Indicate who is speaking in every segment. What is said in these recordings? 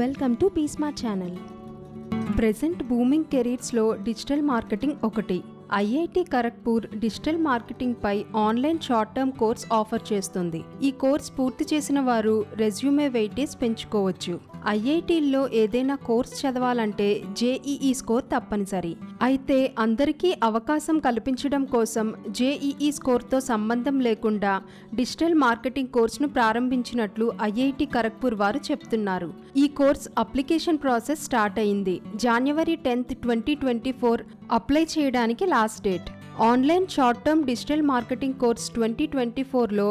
Speaker 1: Welcome to BSmart channel. Present booming కెరీర్స్లో digital marketing ఒకటి. IIT Kharagpur digital marketing పై online short term course offer చేస్తుంది. ఈ course పూర్తి చేసిన వారు రెజ్యూమే వెయిటేజ్ పెంచుకోవచ్చు. ఐఐటీల్లో ఏదైనా కోర్స్ చదవాలంటే జేఈఈ స్కోర్ తప్పనిసరి. అయితే అందరికీ అవకాశం కల్పించడం కోసం జేఈఈ స్కోర్తో సంబంధం లేకుండా డిజిటల్ మార్కెటింగ్ కోర్సును ప్రారంభించినట్లు ఐఐటి ఖరగ్పూర్ వారు చెప్తున్నారు. ఈ కోర్స్ అప్లికేషన్ ప్రాసెస్ స్టార్ట్ అయింది. జనవరి 10, 2024 అప్లై చేయడానికి last date. Online short term digital marketing course 2024లో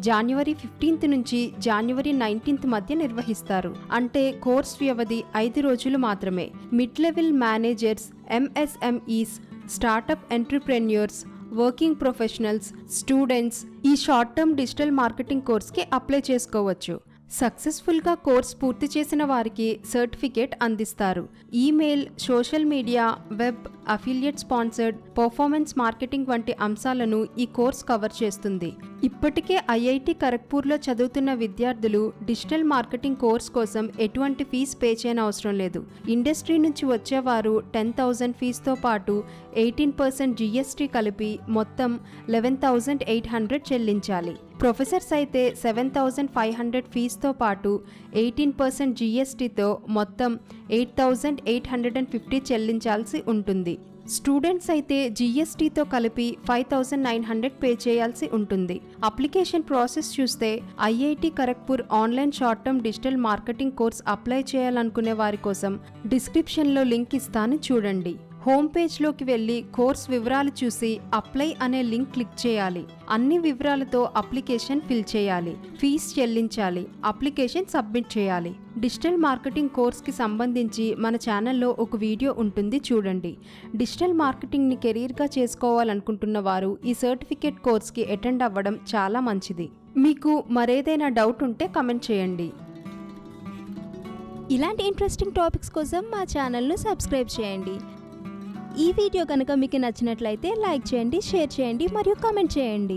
Speaker 1: జనవరి 15 నుంచి జనవరి 19 మధ్య నిర్వహిస్తారు. అంటే కోర్స్ వ్యవధి 5 రోజులు మాత్రమే. Mid level managers, MSMEs, startup entrepreneurs, working professionals, students ఈ షార్ట్ టర్మ్ డిజిటల్ మార్కెటింగ్ కోర్స్కి అప్లై చేసుకోవచ్చు. సక్సెస్ఫుల్గా కోర్స్ పూర్తి చేసిన వారికి సర్టిఫికేట్ అందిస్తారు. Email, social media, web, affiliate sponsored, performance marketing వంటి అంశాలను ఈ కోర్స్ కవర్ చేస్తుంది. ఇప్పటికే ఐఐటి ఖరగ్పూర్లో చదువుతున్న విద్యార్థులు డిజిటల్ మార్కెటింగ్ కోర్స్ కోసం ఎటువంటి ఫీజు పే చేయనవసరం లేదు. ఇండస్ట్రీ నుంచి వచ్చేవారు 10,000 ఫీజుతో పాటు 18% జీఎస్టీ కలిపి మొత్తం 11,800 చెల్లించాలి. ప్రొఫెసర్స్ అయితే 7,500 ఫీజుతో పాటు 18% జీఎస్టీతో మొత్తం 8,850 చెల్లించాల్సి ఉంటుంది. స్టూడెంట్స్ అయితే జీఎస్టీతో కలిపి 5,900 పే చేయాల్సి ఉంటుంది. అప్లికేషన్ ప్రాసెస్ చూస్తే IIT Kharagpur online short term digital marketing course apply చేయాలనుకునే వారి కోసం డిస్క్రిప్షన్లో లింక్ ఇస్తాను చూడండి. హోమ్ పేజ్లోకి వెళ్ళి కోర్స్ వివరాలు చూసి అప్లై అనే లింక్ క్లిక్ చేయాలి. అన్ని వివరాలతో అప్లికేషన్ ఫిల్ చేయాలి. ఫీజు చెల్లించాలి. అప్లికేషన్ సబ్మిట్ చేయాలి. డిజిటల్ మార్కెటింగ్ కోర్స్కి సంబంధించి మన ఛానల్లో ఒక వీడియో ఉంటుంది చూడండి. డిజిటల్ మార్కెటింగ్ని కెరీర్గా చేసుకోవాలనుకుంటున్న వారు ఈ సర్టిఫికేట్ కోర్స్కి అటెండ్ అవ్వడం చాలా మంచిది. మీకు మరేదైనా డౌట్ ఉంటే కమెంట్ చేయండి.
Speaker 2: ఇలాంటి ఇంట్రెస్టింగ్ టాపిక్స్ కోసం మా ఛానల్ను సబ్స్క్రైబ్ చేయండి. ఈ వీడియో కనుక మీకు నచ్చినట్లయితే లైక్ చేయండి, షేర్ చేయండి మరియు కామెంట్ చేయండి.